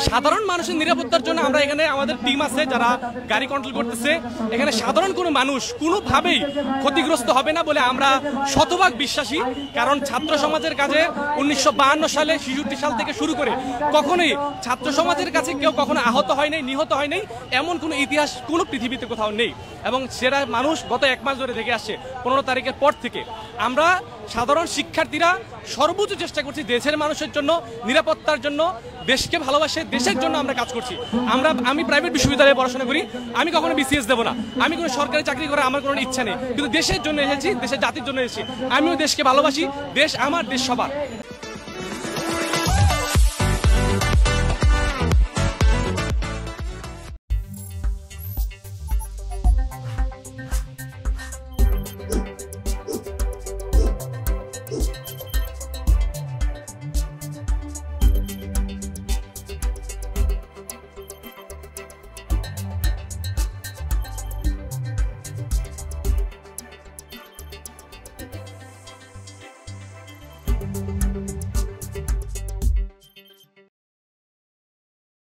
সাধারণ মানুষের নিরাপত্তার জন্য আমরা এখানে আমাদের টিম আছে যারা গাড়ি কন্ট্রোল করতেছে। এখানে সাধারণ কোনো মানুষ কোনোভাবেই ক্ষতিগ্রস্ত হবে না বলে আমরা শতভাগ বিশ্বাসী। কারণ ছাত্র সমাজের কাছে 1952 সালে 66 সাল থেকে শুরু করে কখনোই ছাত্র সমাজের কাছে কেউ কখনো আহত হয় নাই, নিহত হয় নাই, এমন কোনো ইতিহাস কোনো পৃথিবীতে কোথাও নেই। এবং সেটা মানুষ গত 1 মাস ধরে দেখে আসছে। 15 তারিখের পর থেকে আমরা সাধারণ শিক্ষার্থীরা সর্বোচ্চ চেষ্টা করছি দেশের মানুষের জন্য, নিরাপত্তার জন্য, দেশকে ভালোবাসে, দেশের জন্য আমরা কাজ করছি। আমি প্রাইভেট বিশ্ববিদ্যালয়ে পড়াশোনা করি, আমি কখনো বিসিএস দেবো না, আমি কোনো সরকারি চাকরি করার আমার কোনো ইচ্ছা নেই, কিন্তু দেশের জন্য এসেছি, দেশের জাতির জন্য এসেছি। আমিও দেশকে ভালোবাসি, দেশ আমার, দেশ সবার।